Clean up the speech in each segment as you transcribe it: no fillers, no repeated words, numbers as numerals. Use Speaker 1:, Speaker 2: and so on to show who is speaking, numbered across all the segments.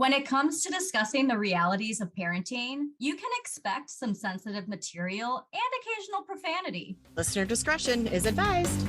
Speaker 1: When it comes to discussing the realities of parenting, you can expect some sensitive material and occasional profanity.
Speaker 2: Listener discretion is advised.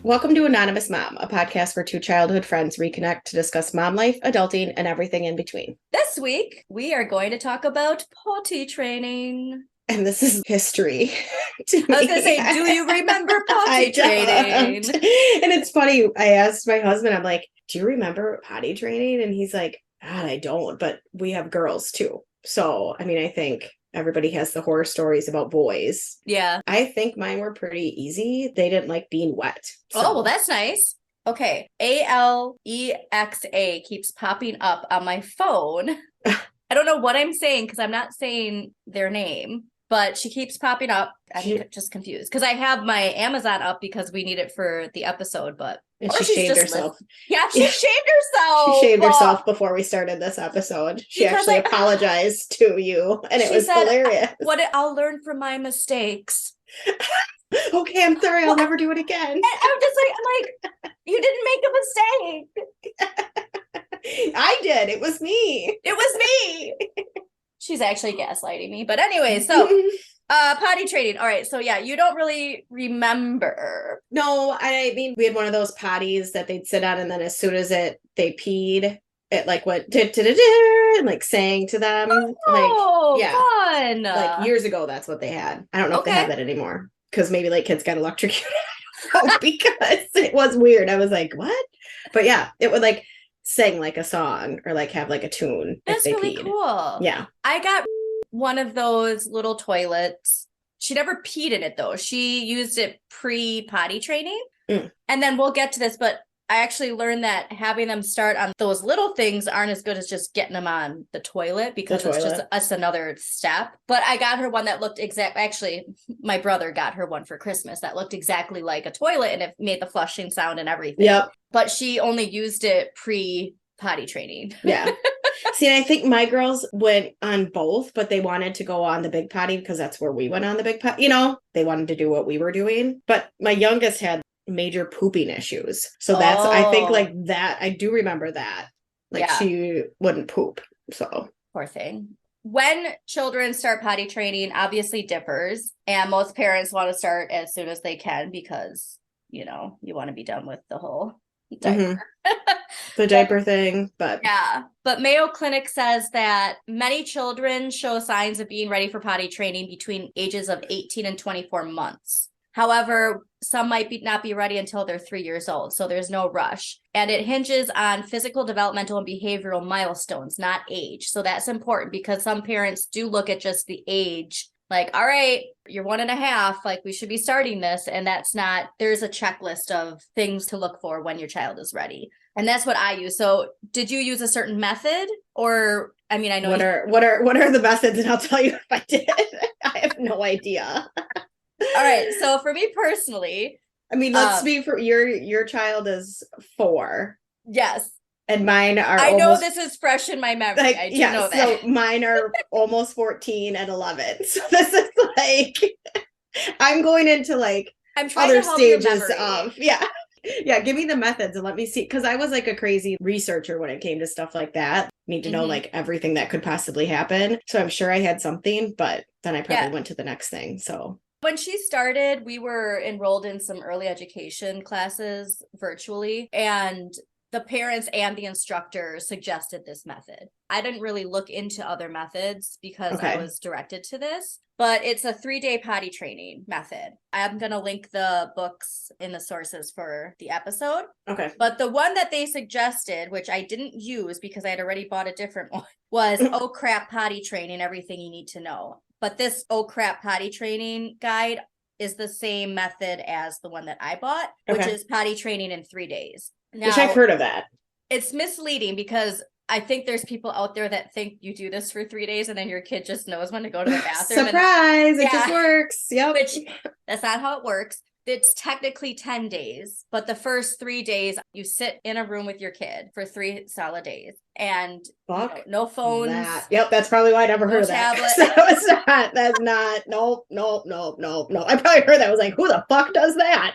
Speaker 2: Welcome to Anonymous Mom, a podcast where two childhood friends reconnect to discuss mom life, adulting, and everything in between.
Speaker 1: This week, we are going to talk about potty training.
Speaker 2: And this is history.
Speaker 1: I was going to say, do you remember potty training?
Speaker 2: And it's funny, I asked my husband, I'm like, do you remember potty training? And he's like, God, I don't, but we have girls too. So, I mean, I think everybody has the horror stories about boys.
Speaker 1: Yeah.
Speaker 2: I think mine were pretty easy. They didn't like being wet. So.
Speaker 1: Oh, well, that's nice. Okay. Alexa keeps popping up on my phone. I don't know what I'm saying because I'm not saying their name, but she keeps popping up. I'm just confused because I have my Amazon up because we need it for the episode, but
Speaker 2: and she shaved herself.
Speaker 1: Yeah, she shaved herself.
Speaker 2: She shaved herself before we started this episode. She actually apologized to you, and it was hilarious.
Speaker 1: I'll learn from my mistakes.
Speaker 2: Okay, I'm sorry. I'll never do it again.
Speaker 1: And I'm like, you didn't make a mistake.
Speaker 2: I did. It was me.
Speaker 1: It was me. She's actually gaslighting me. But anyway, so potty training. All right. So yeah, you don't really remember.
Speaker 2: No, I mean, we had one of those potties that they'd sit on, and then as soon as they peed, it like went and like sang to them.
Speaker 1: Oh,
Speaker 2: like, yeah,
Speaker 1: fun.
Speaker 2: Like years ago, that's what they had. I don't know if they have that anymore because maybe like kids got electrocuted because it was weird. I was like, what? But yeah, it would like sing like a song or like have like a tune.
Speaker 1: That's
Speaker 2: if they
Speaker 1: really
Speaker 2: peed.
Speaker 1: Cool.
Speaker 2: Yeah.
Speaker 1: I got one of those little toilets. She never peed in it though. She used it pre-potty training. And then we'll get to this, but I actually learned that having them start on those little things aren't as good as just getting them on the toilet because it's another step. But I got her one that looked actually, my brother got her one for Christmas that looked exactly like a toilet and it made the flushing sound and everything.
Speaker 2: Yep.
Speaker 1: But she only used it pre-potty training.
Speaker 2: Yeah. See, I think my girls went on both, but they wanted to go on the big potty because that's where we went on the big potty. You know, they wanted to do what we were doing. But my youngest had major pooping issues. So that's, I think like that, I do remember that. Like she wouldn't poop. So.
Speaker 1: Poor thing. When children start potty training, obviously differs. And most parents want to start as soon as they can because, you know, you want to be done with the whole diaper.
Speaker 2: The diaper thing, but
Speaker 1: yeah. But Mayo Clinic says that many children show signs of being ready for potty training between ages of 18 and 24 months. However, some might not be ready until they're 3 years old, so there's no rush. And it hinges on physical, developmental, and behavioral milestones, not age. So that's important because some parents do look at just the age, like, all right, you're 1.5, like we should be starting this. And that's not, there's a checklist of things to look for when your child is ready. And that's what I use. So did you use a certain method or, I mean, I know.
Speaker 2: What are the methods? And I'll tell you if I did. I have no idea.
Speaker 1: All right. So for me personally,
Speaker 2: I mean, let's be for your child is 4.
Speaker 1: Yes.
Speaker 2: And mine are
Speaker 1: I know this is fresh in my memory.
Speaker 2: Like,
Speaker 1: I do know that.
Speaker 2: So mine are almost 14 and 11. So this is like I'm going into like
Speaker 1: I'm trying
Speaker 2: other
Speaker 1: to help
Speaker 2: stages of yeah, give me the methods and let me see, because I was like a crazy researcher when it came to stuff like that. Need to know like everything that could possibly happen. So I'm sure I had something, but then I probably went to the next thing. So
Speaker 1: when she started, we were enrolled in some early education classes virtually, and the parents and the instructor suggested this method. I didn't really look into other methods because I was directed to this, but it's a 3-day potty training method. I'm going to link the books in the sources for the episode.
Speaker 2: Okay.
Speaker 1: But the one that they suggested, which I didn't use because I had already bought a different one, was Oh Crap Potty Training, Everything You Need to Know. But this Oh Crap Potty Training guide is the same method as the one that I bought, which is potty training in 3 days. Now,
Speaker 2: which I've heard of that.
Speaker 1: It's misleading because I think there's people out there that think you do this for 3 days and then your kid just knows when to go to the bathroom.
Speaker 2: Surprise! It just works. Yep.
Speaker 1: Which that's not how it works. It's technically 10 days, but the first 3 days you sit in a room with your kid for 3 solid days, and
Speaker 2: Fuck
Speaker 1: no phones.
Speaker 2: that. Yep, that's probably why I never
Speaker 1: No
Speaker 2: heard of that.
Speaker 1: tablet.
Speaker 2: That's not, nope. I probably heard that. I was like, who the fuck does that?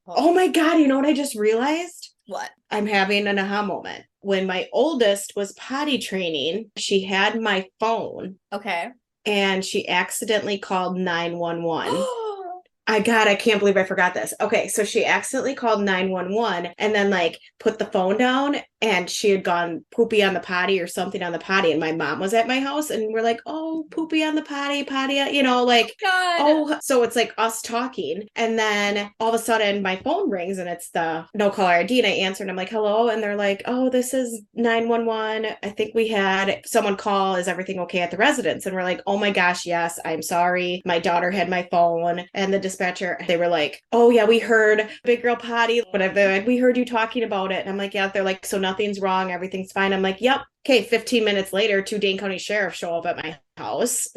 Speaker 2: Oh my God, you know what I just realized?
Speaker 1: What?
Speaker 2: I'm having an aha moment. When my oldest was potty training, she had my phone
Speaker 1: Okay.
Speaker 2: and she accidentally called 911. I can't believe I forgot this. Okay, so she accidentally called 911 and then like put the phone down, and she had gone poopy on the potty or something on the potty, and my mom was at my house and we're like, oh, poopy on the potty, like,
Speaker 1: God.
Speaker 2: oh, so it's like us talking, and then all of a sudden my phone rings and it's the no caller ID, and I answer and I'm like, hello, and they're like, oh, this is 911. I think we had someone call. Is everything okay at the residence? And we're like, oh my gosh, yes, I'm sorry. My daughter had my phone. And the dispatcher, they were like, oh yeah, we heard big girl potty, whatever. We heard you talking about it. And I'm like, yeah. They're like, so nothing's wrong. Everything's fine. I'm like, yep. Okay. 15 minutes later, 2 Dane County sheriffs show up at my house.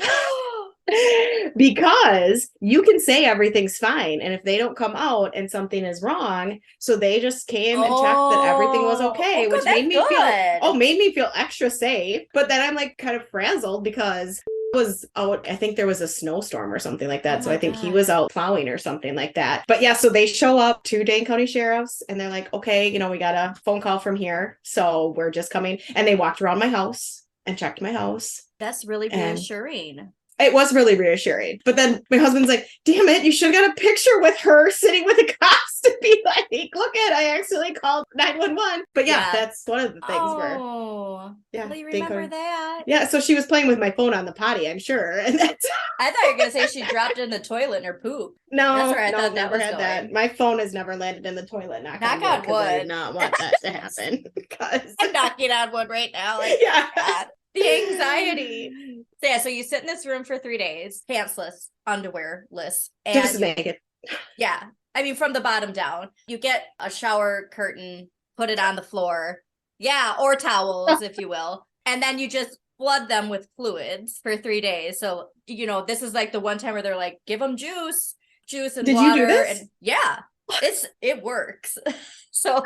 Speaker 2: Because you can say everything's fine, and if they don't come out and something is wrong, so they just came and checked that everything was okay,
Speaker 1: Oh,
Speaker 2: which
Speaker 1: good,
Speaker 2: made me feel
Speaker 1: good.
Speaker 2: made me feel extra safe. But then I'm like kind of frazzled because was out, I think there was a snowstorm or something like that.
Speaker 1: Oh
Speaker 2: so
Speaker 1: my
Speaker 2: I think he
Speaker 1: God.
Speaker 2: was out plowing or something like that. But yeah, so they show up, 2 Dane County sheriffs, and they're like, okay, we got a phone call from here, so we're just coming. And they walked around my house and checked my house.
Speaker 1: That's really
Speaker 2: And
Speaker 1: reassuring.
Speaker 2: it was really reassuring. But then my husband's like, damn it, you should have got a picture with her sitting with the cops to be like, look at, I accidentally called 911. But yeah, that's one of the things where. Yeah.
Speaker 1: Well, you remember that.
Speaker 2: Yeah, so she was playing with my phone on the potty, I'm sure. And that's.
Speaker 1: I thought you were going to say she dropped it in the toilet in her poop.
Speaker 2: No,
Speaker 1: that's where I thought that
Speaker 2: never
Speaker 1: was
Speaker 2: had
Speaker 1: going.
Speaker 2: that. My phone has never landed in the toilet. Knock on wood. I did not want that to happen.
Speaker 1: I'm knocking on wood right now. Like,
Speaker 2: yeah.
Speaker 1: God. The anxiety. So yeah, so you sit in this room for 3 days, pantsless, underwearless, and
Speaker 2: just naked.
Speaker 1: Yeah, I mean from the bottom down. You get a shower curtain, put it on the floor, or towels, if you will, and then you just flood them with fluids for 3 days. So this is like the one time where they're like, give them juice and
Speaker 2: Did
Speaker 1: water.
Speaker 2: You do this?
Speaker 1: And yeah, it works. So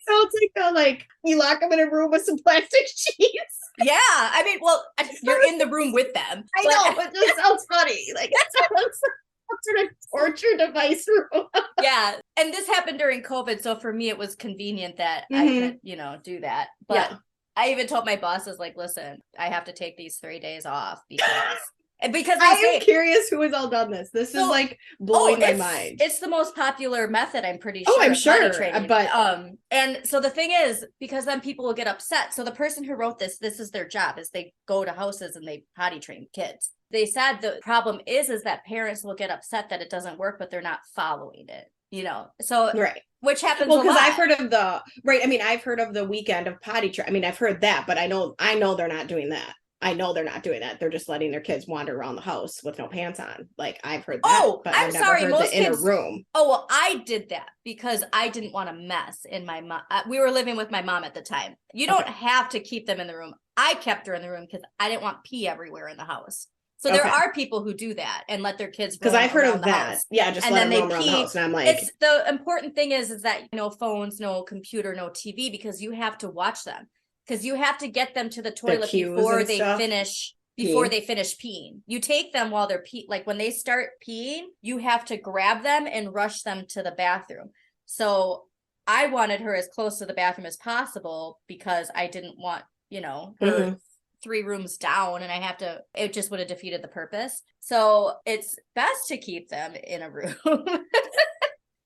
Speaker 2: sounds like you lock them in a room with some plastic sheets.
Speaker 1: Yeah, I mean, well, you're in the room with them.
Speaker 2: I know, but it just sounds funny. Like, it sounds like some sort of torture device room.
Speaker 1: Yeah, and this happened during COVID, so for me, it was convenient that I could, do that. But I even told my bosses, like, listen, I have to take these 3 days off because
Speaker 2: I am curious who has all done this. This is like blowing my mind.
Speaker 1: It's the most popular method, I'm pretty sure.
Speaker 2: Oh, I'm sure. But
Speaker 1: and so the thing is, because then people will get upset. So the person who wrote this is their job, is they go to houses and they potty train kids. They said the problem is that parents will get upset that it doesn't work, but they're not following it. So
Speaker 2: right.
Speaker 1: Which happens
Speaker 2: because I've heard of I've heard of the weekend of potty train. I mean, I've heard that, but I know they're not doing that. I know they're not doing that. They're just letting their kids wander around the house with no pants on. Like, I've heard that.
Speaker 1: Oh,
Speaker 2: but
Speaker 1: I'm sorry. Most
Speaker 2: in
Speaker 1: kids,
Speaker 2: a room.
Speaker 1: Oh, well, I did that because I didn't want to mess in my mom. We were living with my mom at the time. You don't have to keep them in the room. I kept her in the room because I didn't want pee everywhere in the house. So there are people who do that and let their kids
Speaker 2: because I've heard of that.
Speaker 1: House.
Speaker 2: Yeah, just let them roam around the house. And I'm like,
Speaker 1: it's the important thing is that no phones, no computer, no TV, because you have to watch them, because you have to get them to the toilet before they finish. Before they finish peeing. You take them while they're like when they start peeing, you have to grab them and rush them to the bathroom. So I wanted her as close to the bathroom as possible because I didn't want, her 3 rooms down and it just would have defeated the purpose. So it's best to keep them in a room.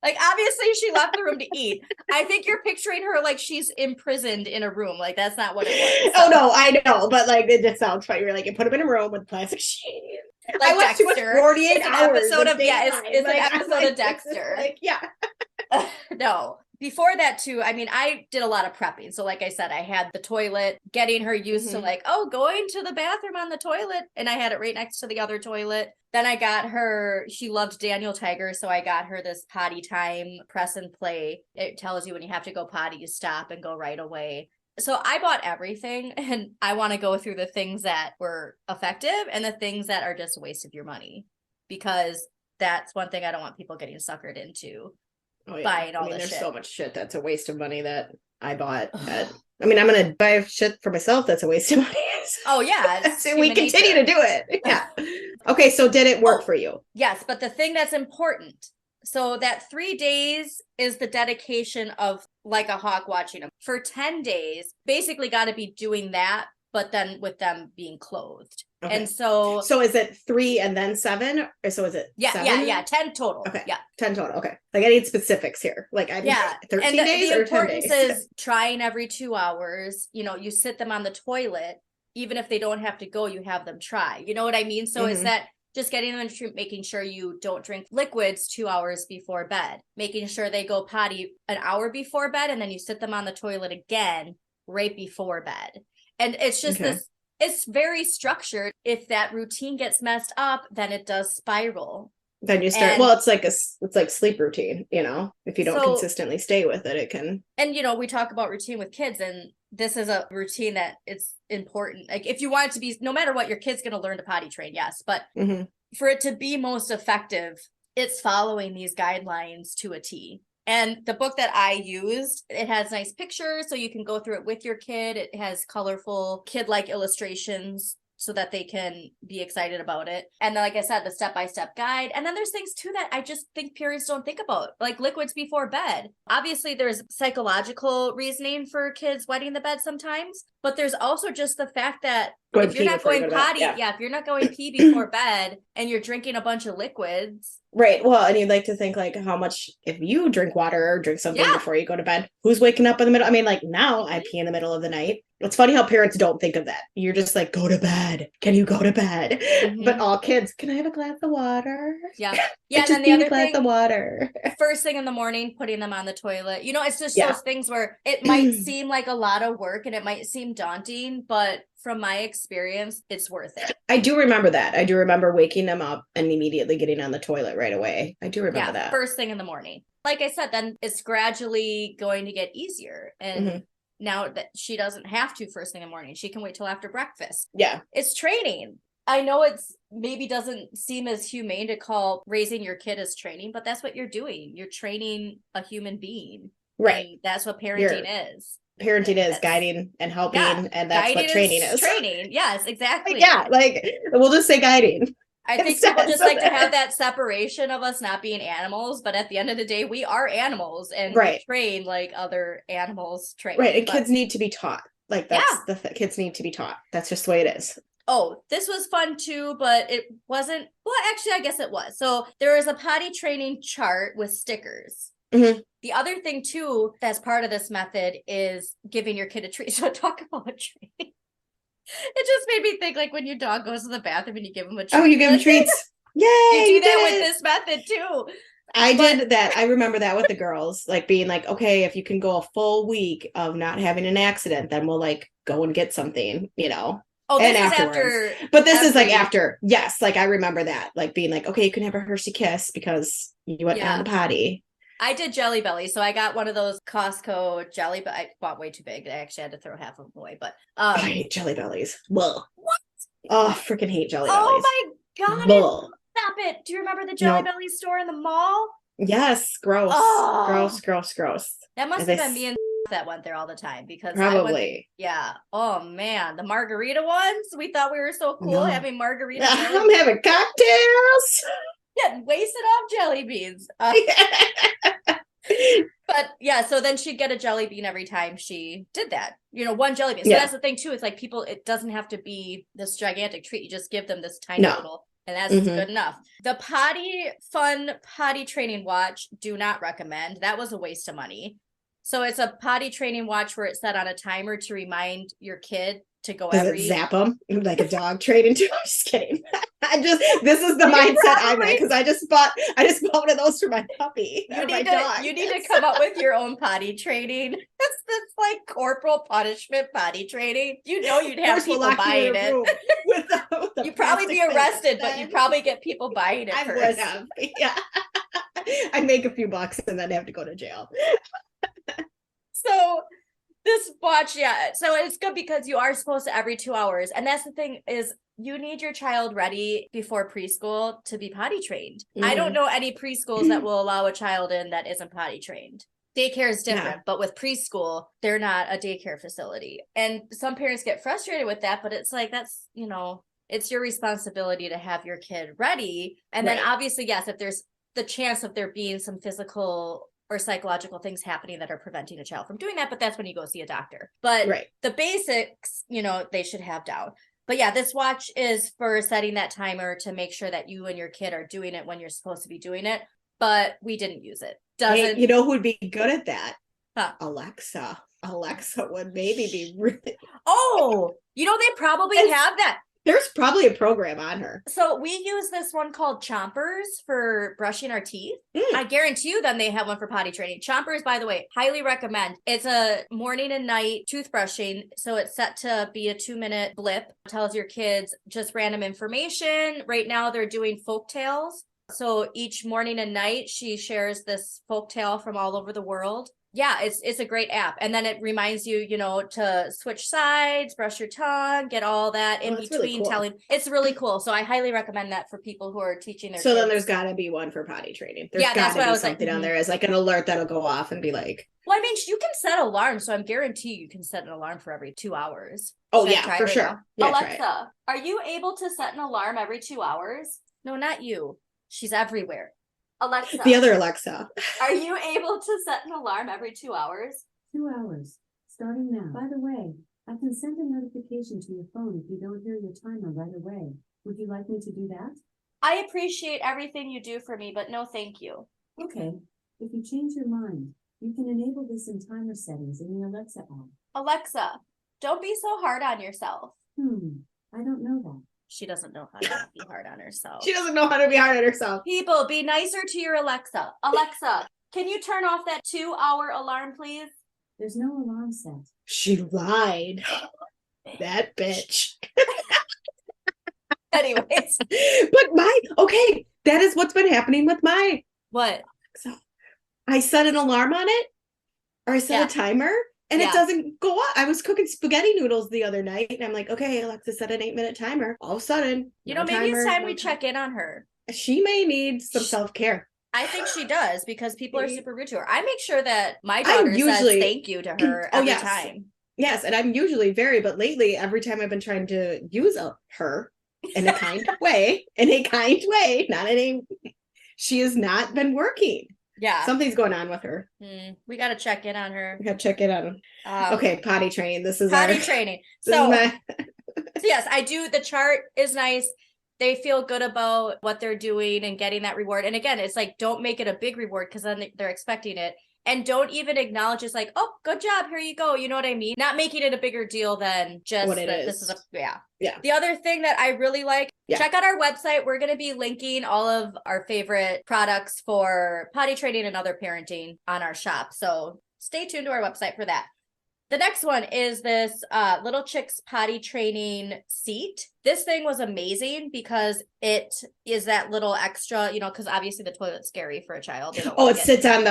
Speaker 1: Like, obviously, she left the room to eat. I think you're picturing her like she's imprisoned in a room. Like, that's not what it was. So.
Speaker 2: Oh, no, I know. But, like, it just sounds funny. You're like, you put them in a room with plastic sheets.
Speaker 1: Like
Speaker 2: I watched too much 48 hours.
Speaker 1: It's an episode of Dexter.
Speaker 2: Like, yeah.
Speaker 1: No. Before that, too, I mean, I did a lot of prepping. So, like I said, I had the toilet, getting her used to, like, going to the bathroom on the toilet. And I had it right next to the other toilet. Then I got her, she loved Daniel Tiger, so I got her this potty time press and play. It tells you when you have to go potty, you stop and go right away. So I bought everything, and I want to go through the things that were effective and the things that are just a waste of your money, because that's one thing I don't want people getting suckered into.
Speaker 2: Oh, yeah.
Speaker 1: Buying all
Speaker 2: I mean,
Speaker 1: this
Speaker 2: there's
Speaker 1: shit.
Speaker 2: so much shit that's a waste of money that I bought. I mean, I'm going to buy shit for myself that's a waste of money.
Speaker 1: Oh yeah,
Speaker 2: So we continue to do it. Yeah. Okay, so did it work for you?
Speaker 1: Yes, but the thing that's important, so that 3 days is the dedication of like a hawk watching them. For 10 days, basically got to be doing that, but then with them being clothed.
Speaker 2: Okay.
Speaker 1: And so
Speaker 2: is it 3 and then 7? Or so is it
Speaker 1: 7? 10 total.
Speaker 2: Okay.
Speaker 1: Yeah.
Speaker 2: 10 total. Okay. Like I need specifics here. Like I 13
Speaker 1: and
Speaker 2: days
Speaker 1: the
Speaker 2: or 10
Speaker 1: importance
Speaker 2: days?
Speaker 1: is trying every 2 hours. You sit them on the toilet. Even if they don't have to go, you have them try. You know what I mean? So it's that just getting them to making sure you don't drink liquids 2 hours before bed, making sure they go potty an hour before bed, and then you sit them on the toilet again right before bed. And it's just this, it's very structured. If that routine gets messed up, then it does spiral.
Speaker 2: Then you start, it's like sleep routine, if you don't consistently stay with it, it can.
Speaker 1: And, we talk about routine with kids, and this is a routine that it's important. Like if you want it to be, no matter what, your kid's going to learn to potty train. Yes. But for it to be most effective, it's following these guidelines to a T. And the book that I used, it has nice pictures, so you can go through it with your kid. It has colorful kid-like illustrations so that they can be excited about it. And then, like I said, the step-by-step guide. And then there's things too that I just think parents don't think about, like liquids before bed. Obviously, there's psychological reasoning for kids wetting the bed sometimes, but there's also just the fact that if you're not going potty, if you're not going pee before bed and you're drinking a bunch of liquids.
Speaker 2: Right. Well, and you'd like to think like how much, if you drink water or drink something before you go to bed, who's waking up in the middle? I mean, like now I pee in the middle of the night. It's funny how parents don't think of that. You're just like, go to bed. Can you go to bed? But all kids, can I have a glass of water?
Speaker 1: Yeah. Yeah. And then the other thing,
Speaker 2: of water.
Speaker 1: First thing in the morning, putting them on the toilet. It's just those things where it might seem like a lot of work and it might seem daunting, but from my experience, it's worth it.
Speaker 2: I do remember that. I do remember waking them up and immediately getting on the toilet right away. I do remember that.
Speaker 1: First thing in the morning. Like I said, then it's gradually going to get easier. And now that she doesn't have to first thing in the morning, she can wait till after breakfast.
Speaker 2: Yeah.
Speaker 1: It's training. I know it's maybe doesn't seem as humane to call raising your kid as training, but that's what you're doing. You're training a human being.
Speaker 2: Right.
Speaker 1: And that's what parenting is.
Speaker 2: Parenting is guiding and helping, and that's what training is.
Speaker 1: Training, yes, exactly.
Speaker 2: Yeah, like we'll just say guiding.
Speaker 1: I think people just like to have that separation of us not being animals, but at the end of the day, we are animals and we train like other animals train.
Speaker 2: Right, and kids need to be taught. Like that's kids need to be taught. That's just the way it is.
Speaker 1: Oh, this was fun too, but it wasn't. Well, actually, I guess it was. So there was a potty training chart with stickers. The other thing too, that's part of this method is giving your kid a treat. So talk about training. It just made me think like when your dog goes to the bathroom and you give him a treat.
Speaker 2: Oh, you give him treats. Yay!
Speaker 1: You do that with this method too.
Speaker 2: I did that. I remember that with the girls, like being like, okay, if you can go a full week of not having an accident, then we'll like go and get something,
Speaker 1: Oh, this is after.
Speaker 2: But this is like after. Yes, like I remember that, like being like, okay, you can have a Hershey Kiss because you went down the potty.
Speaker 1: I did Jelly Belly, so I got one of those Costco Jelly Belly. I bought way too big. I actually had to throw half of them away. But
Speaker 2: I hate Jelly Bellies. Well,
Speaker 1: what?
Speaker 2: Oh, I freaking hate Jelly Bellies.
Speaker 1: Oh my god! Stop it! Do you remember the Jelly Belly store in the mall?
Speaker 2: Yes, gross, gross.
Speaker 1: That must have been me and that went there all the time because
Speaker 2: probably.
Speaker 1: Oh man, the margarita ones. We thought we were so cool having margarita.
Speaker 2: I'm having cocktails.
Speaker 1: Getting wasted off jelly beans. But so then she'd get a jelly bean every time she did that. One jelly bean. So that's the thing too. It's like it doesn't have to be this gigantic treat. You just give them this tiny little, and that's good enough. The fun potty training watch, do not recommend. That was a waste of money. So it's a potty training watch where it's set on a timer to remind your kid to go
Speaker 2: Does it zap them like a dog training too? I'm just kidding. This is the mindset I'm in because I just bought one of those for my puppy.
Speaker 1: You need to come up with your own potty training. It's this like corporal punishment potty training. You'd have people buying it. With the you'd probably be arrested, but you'd probably get people buying it first.
Speaker 2: Would have. Yeah. I'd make a few bucks and then have to go to jail.
Speaker 1: So This watch, yeah. So it's good because you are supposed to every 2 hours. And that's the thing is you need your child ready before preschool to be potty trained. I don't know any preschools that will allow a child in that isn't potty trained. Daycare is different, but with preschool, they're not a daycare facility. And some parents get frustrated with that, but it's like, that's, it's your responsibility to have your kid ready. And then obviously, yes, if there's the chance of there being some physical or psychological things happening that are preventing a child from doing that, but that's when you go see a doctor. But the basics, they should have down. But yeah, this watch is for setting that timer to make sure that you and your kid are doing it when you're supposed to be doing it. But we didn't use it.
Speaker 2: Hey, you know who would be good at that?
Speaker 1: Huh.
Speaker 2: Alexa would maybe be really.
Speaker 1: Oh, they probably have that.
Speaker 2: There's probably a program on her.
Speaker 1: So we use this one called Chompers for brushing our teeth. I guarantee you then they have one for potty training. Chompers, by the way, highly recommend. It's a morning and night toothbrushing. So it's set to be a 2-minute blip. It tells your kids just random information. Right now they're doing folk tales. So each morning and night she shares this folk tale from all over the world. Yeah, it's a great app. And then it reminds you, to switch sides, brush your tongue, get all that in between really cool. telling. It's really cool. So I highly recommend that for people who are teaching their kids.
Speaker 2: Then there's got to be one for potty training. There's got to be something on there as like an alert that'll go off and be like.
Speaker 1: Well, I mean, you can set alarms. So I'm guarantee you can set an alarm for every 2 hours.
Speaker 2: Oh, yeah, for sure.
Speaker 1: Yeah, Alexa, are you able to set an alarm every 2 hours? No, not you. She's everywhere. Alexa.
Speaker 2: The other Alexa.
Speaker 1: Are you able to set an alarm every 2 hours?
Speaker 3: 2 hours. Starting now. By the way, I can send a notification to your phone if you don't hear your timer right away. Would you like me to do that?
Speaker 1: I appreciate everything you do for me, but no thank you.
Speaker 3: Okay. If you change your mind, you can enable this in timer settings in the Alexa app.
Speaker 1: Alexa, don't be so hard on yourself.
Speaker 3: I don't know that.
Speaker 1: She doesn't know how to be hard on herself.
Speaker 2: She doesn't know how to be hard on herself.
Speaker 1: People, be nicer to your Alexa. Alexa, can you turn off that 2-hour alarm, please?
Speaker 3: There's no alarm set.
Speaker 2: She lied. That bitch.
Speaker 1: Anyways.
Speaker 2: But that is what's been happening with my.
Speaker 1: What?
Speaker 2: Alexa. I set an alarm on it, or I set a timer. And it doesn't go up. I was cooking spaghetti noodles the other night, and I'm like, okay, Alexa, set an 8-minute timer. All of a sudden,
Speaker 1: maybe it's time we check in on her.
Speaker 2: She may need some self-care.
Speaker 1: I think she does, because people are super rude to her. I make sure that my daughter says thank you to her every time.
Speaker 2: Yes, and I'm usually but lately, every time I've been trying to use her in a kind way, she has not been working.
Speaker 1: Yeah.
Speaker 2: Something's going on with her.
Speaker 1: We got to check in on her.
Speaker 2: We got to check in on her. Okay, potty training. This is
Speaker 1: potty training. So yes, I do. The chart is nice. They feel good about what they're doing and getting that reward. And again, it's like, don't make it a big reward because then they're expecting it. And don't even acknowledge it's like, oh, good job. Here you go. You know what I mean? Not making it a bigger deal than just
Speaker 2: what it is.
Speaker 1: This is yeah. The other thing that I really like, check out our website. We're going to be linking all of our favorite products for potty training and other parenting on our shop. So stay tuned to our website for that. The next one is this Little Chicks potty training seat. This thing was amazing because it is that little extra, because obviously the toilet's scary for a child.
Speaker 2: It sits on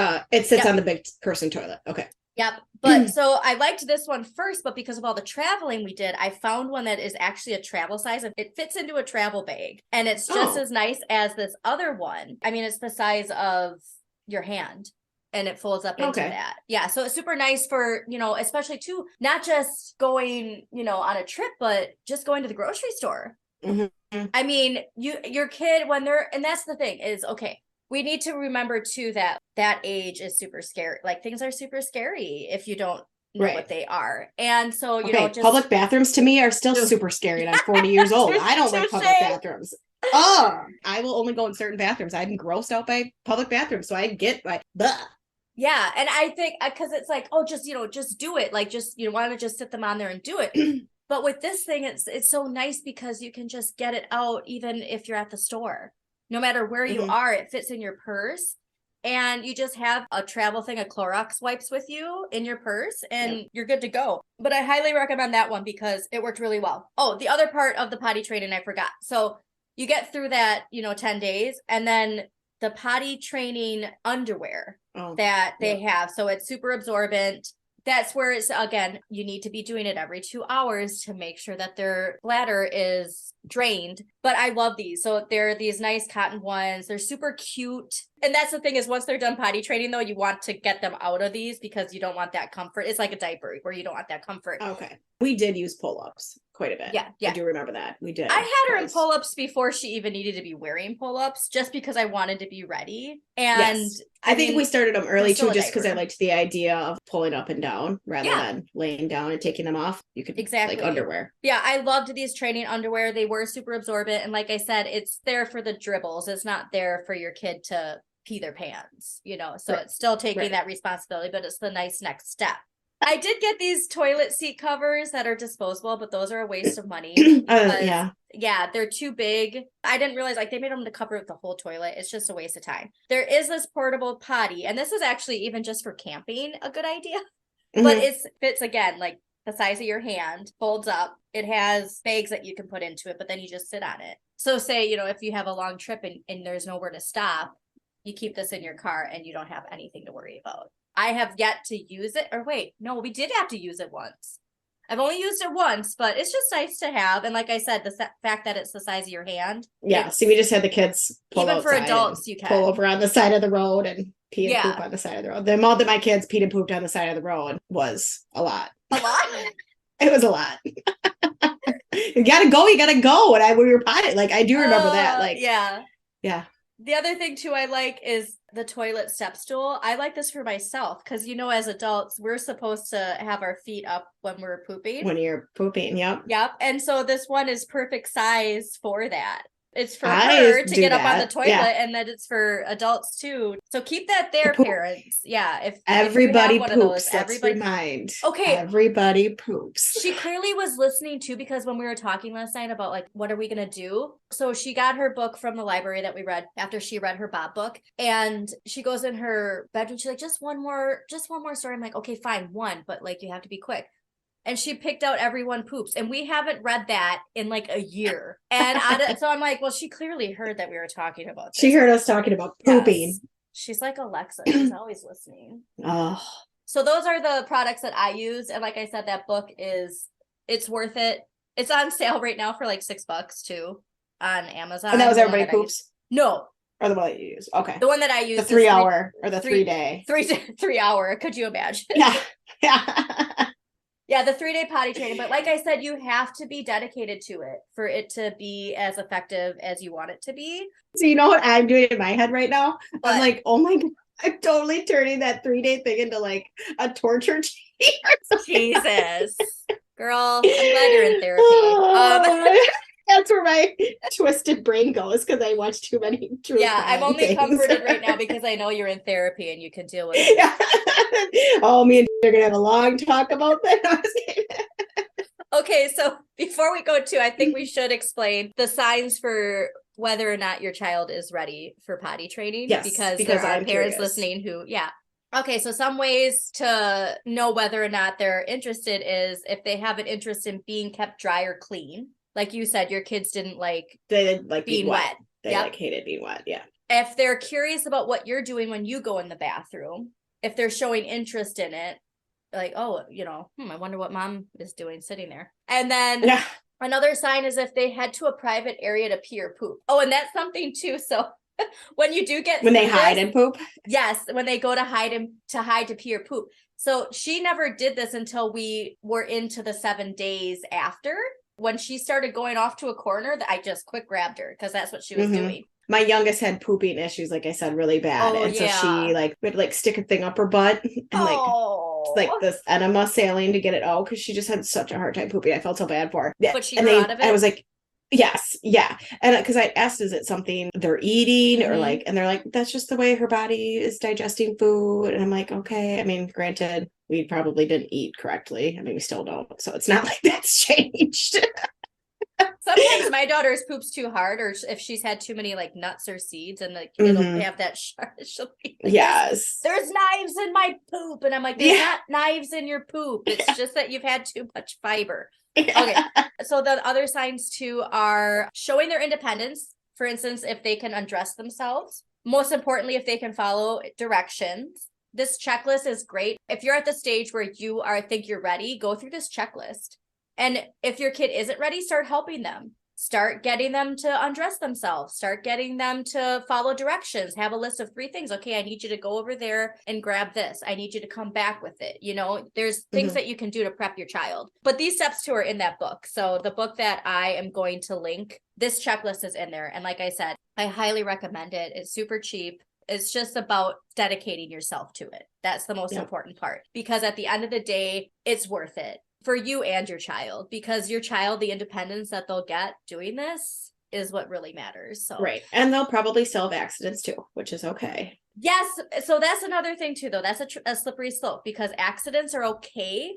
Speaker 2: the big person toilet. Okay.
Speaker 1: Yep. But so I liked this one first, but because of all the traveling we did, I found one that is actually a travel size. It fits into a travel bag, and it's just as nice as this other one. I mean, it's the size of your hand. And it folds up into that. Yeah. So it's super nice for, especially too, not just going, on a trip, but just going to the grocery store.
Speaker 2: Mm-hmm.
Speaker 1: I mean, your kid, when and that's the thing is, we need to remember too that age is super scary. Like things are super scary if you don't know what they are. And so, just
Speaker 2: public bathrooms to me are still super scary. And I'm 40 years old. I don't like public bathrooms. I will only go in certain bathrooms. I'm grossed out by public bathrooms. So I get like, bleh.
Speaker 1: Yeah. And I think because it's like, just do it. Like, just, why don't just sit them on there and do it? But with this thing, it's so nice because you can just get it out even if you're at the store. No matter where you are, it fits in your purse. And you just have a travel thing, a Clorox wipes with you in your purse, and you're good to go. But I highly recommend that one because it worked really well. Oh, the other part of the potty training I forgot. So you get through that, 10 days, and then the potty training underwear that they have. So it's super absorbent. That's where it's, again, you need to be doing it every 2 hours to make sure that their bladder is drained. But I love these. So they're these nice cotton ones. They're super cute. And that's the thing is once they're done potty training, though, you want to get them out of these because you don't want that comfort. It's like a diaper where you don't want that comfort.
Speaker 2: Okay. We did use pull-ups quite a bit.
Speaker 1: Yeah.
Speaker 2: I do remember that. We did.
Speaker 1: I had her in
Speaker 2: because-
Speaker 1: pull-ups before she even needed to be wearing pull-ups, just because I wanted to be ready. And
Speaker 2: Yes. I think
Speaker 1: mean,
Speaker 2: we started them early
Speaker 1: still
Speaker 2: too,
Speaker 1: a
Speaker 2: just because I
Speaker 1: diaper.
Speaker 2: liked the idea of pulling up and down rather
Speaker 1: Yeah.
Speaker 2: than laying down and taking them off. You could
Speaker 1: Exactly.
Speaker 2: like underwear.
Speaker 1: Yeah, I loved these training underwear. They were super absorbent. And like I said, it's there for the dribbles. It's not there for your kid to pee their pants, you know? So
Speaker 2: Right.
Speaker 1: it's still taking
Speaker 2: Right.
Speaker 1: that responsibility, but it's the nice next step. I did get these toilet seat covers that are disposable, but those are a waste of money. because,
Speaker 2: Yeah.
Speaker 1: Yeah, they're too big. I didn't realize like they made them to cover the whole toilet. It's just a waste of time. There is this portable potty, and this is actually even just for camping a good idea. But
Speaker 2: Mhm.
Speaker 1: it fits again like the size of your hand, folds up. It has bags that you can put into it, but then you just sit on it. So say, you know, if you have a long trip and there's nowhere to stop, you keep this in your car and you don't have anything to worry about. I have yet to use it. Or wait, no, we did have to use it once. I've only used it once, but it's just nice to have. And like I said, the fact that it's the size of your hand.
Speaker 2: Yeah. See, we just had the kids pull
Speaker 1: Even for
Speaker 2: outside
Speaker 1: adults,
Speaker 2: and
Speaker 1: you can.
Speaker 2: pull over on the side of the road and pee and
Speaker 1: Yeah.
Speaker 2: poop on the side of the road. The amount that my kids peed and pooped on the side of the road was a lot.
Speaker 1: A lot.
Speaker 2: It was a lot. You gotta go. You gotta go. And we were potty. Like I do remember that. Like
Speaker 1: Yeah.
Speaker 2: yeah.
Speaker 1: The other thing too I like is the toilet step stool. I like this for myself because you know as adults we're supposed to have our feet up when we're pooping.
Speaker 2: When you're pooping, yep.
Speaker 1: Yep. And so this one is perfect size for that. It's for
Speaker 2: I
Speaker 1: her to
Speaker 2: do
Speaker 1: get up on the
Speaker 2: that,
Speaker 1: toilet
Speaker 2: yeah.
Speaker 1: and then it's for adults too. So keep that there,
Speaker 2: poop.
Speaker 1: parents. Yeah. If
Speaker 2: Everybody
Speaker 1: you have one of
Speaker 2: poops.
Speaker 1: those,
Speaker 2: Let's
Speaker 1: everybody
Speaker 2: remind.
Speaker 1: Okay.
Speaker 2: Everybody poops.
Speaker 1: She clearly was listening too because when we were talking last night about like what are we gonna do, so she got her book from the library that we read after she read her Bob book, and she goes in her bedroom. She's like, just one more story. I'm like, okay, fine, one, but like you have to be quick. And she picked out Everyone Poops, and we haven't read that in like a year. And so I'm like, well, she clearly heard that we were talking about this.
Speaker 2: She heard us talking about pooping.
Speaker 1: Yes. She's like Alexa. She's always listening.
Speaker 2: Oh.
Speaker 1: So those are the products that I use. And like I said, that book it's worth it. It's on sale right now for like $6 too on Amazon.
Speaker 2: And that was
Speaker 1: The one
Speaker 2: Everybody
Speaker 1: that I
Speaker 2: Poops?
Speaker 1: use. No.
Speaker 2: Or the one that you use. Okay.
Speaker 1: The one that I use.
Speaker 2: The 3 hour or the 3 day.
Speaker 1: 3 hour. Could you imagine?
Speaker 2: Yeah. Yeah.
Speaker 1: Yeah, the 3 day potty training. But like I said, you have to be dedicated to it for it to be as effective as you want it to be.
Speaker 2: So you know what I'm doing in my head right now?
Speaker 1: What?
Speaker 2: I'm like, oh my God, I'm totally turning that 3 day thing into like a torture chain or something.
Speaker 1: Jesus. Girl, I'm glad you're in therapy.
Speaker 2: That's where my twisted brain goes because I watch too many true
Speaker 1: Yeah, I'm
Speaker 2: crime
Speaker 1: only
Speaker 2: things.
Speaker 1: comforted right now because I know you're in therapy and you can deal with it.
Speaker 2: Yeah. Oh, me and are gonna have a long talk about that.
Speaker 1: Okay, so before we go to, I think we should explain the signs for whether or not your child is ready for potty training.
Speaker 2: Yes,
Speaker 1: because
Speaker 2: because
Speaker 1: there are
Speaker 2: I'm
Speaker 1: parents
Speaker 2: curious.
Speaker 1: listening who, yeah. Okay, so some ways to know whether or not they're interested is if they have an interest in being kept dry or clean. Like you said, your kids didn't like
Speaker 2: They like
Speaker 1: being
Speaker 2: wet.
Speaker 1: wet.
Speaker 2: They
Speaker 1: Yep.
Speaker 2: like hated being wet. Yeah.
Speaker 1: If they're curious about what you're doing when you go in the bathroom, if they're showing interest in it, like, oh, you know, I wonder what mom is doing sitting there. And then
Speaker 2: Yeah.
Speaker 1: another sign is if they head to a private area to pee or poop. Oh, and that's something too. So when you do get
Speaker 2: When they
Speaker 1: through
Speaker 2: hide
Speaker 1: this-
Speaker 2: and poop.
Speaker 1: yes, when they go to hide to pee or poop. So she never did this until we were into the 7 days after. When she started going off to a corner, I just quick grabbed her because that's what she was
Speaker 2: Mhm.
Speaker 1: doing.
Speaker 2: My youngest had pooping issues, like I said, really bad.
Speaker 1: Oh,
Speaker 2: and so
Speaker 1: yeah.
Speaker 2: she like would like stick a thing up her butt and like this enema saline to get it out because she just had such a hard time pooping. I felt so bad for her.
Speaker 1: But she
Speaker 2: and
Speaker 1: grew out of it?
Speaker 2: I was like, yes, yeah. And because I asked, is it something they're eating or
Speaker 1: Mhm.
Speaker 2: like, and they're like, that's just the way her body is digesting food. And I'm like, okay. I mean, granted, we probably didn't eat correctly. I mean, we still don't. So it's not like that's changed.
Speaker 1: Sometimes my daughter's poops too hard, or if she's had too many like nuts or seeds, and like it'll
Speaker 2: Mhm.
Speaker 1: have that sharp. She'll be like,
Speaker 2: Yes.
Speaker 1: there's knives in my poop, and I'm like, there's
Speaker 2: Yeah.
Speaker 1: not knives in your poop. It's just that you've had too much fiber.
Speaker 2: Okay.
Speaker 1: So the other signs too are showing their independence. For instance, if they can undress themselves. Most importantly, if they can follow directions. This checklist is great. If you're at the stage where you think you're ready, go through this checklist. And if your kid isn't ready, start helping them. Start getting them to undress themselves. Start getting them to follow directions. Have a list of 3 things. Okay, I need you to go over there and grab this. I need you to come back with it. You know, there's things that you can do to prep your child. But these steps too are in that book. So the book that I am going to link, this checklist is in there. And like I said, I highly recommend it. It's super cheap. It's just about dedicating yourself to it. That's the most important part, because at the end of the day, it's worth it for you and your child, because your child, the independence that they'll get doing this is what really matters. So
Speaker 2: Right. And they'll probably still have accidents too, which is okay.
Speaker 1: Yes. So that's another thing too, though. That's a slippery slope, because accidents are okay,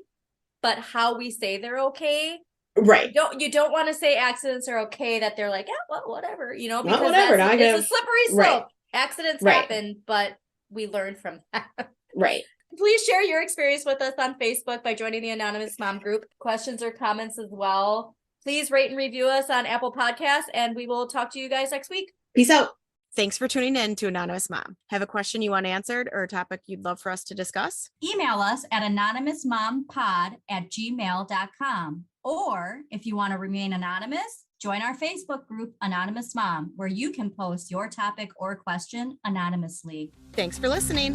Speaker 1: but how we say they're okay.
Speaker 2: Right.
Speaker 1: You don't want to say accidents are okay, that they're like, yeah, well, whatever, you know, because it's a slippery slope.
Speaker 2: Right.
Speaker 1: Accidents happen, but we learn from that.
Speaker 2: Right.
Speaker 1: Please share your experience with us on Facebook by joining the Anonymous Mom group. Questions or comments as well. Please rate and review us on Apple Podcasts, and we will talk to you guys next week.
Speaker 2: Peace out. Thanks for tuning in to Anonymous Mom. Have a question you want answered or a topic you'd love for us to discuss?
Speaker 4: Email us at anonymousmompod@gmail.com. Or if you want to remain anonymous, join our Facebook group, Anonymous Mom, where you can post your topic or question anonymously.
Speaker 2: Thanks for listening.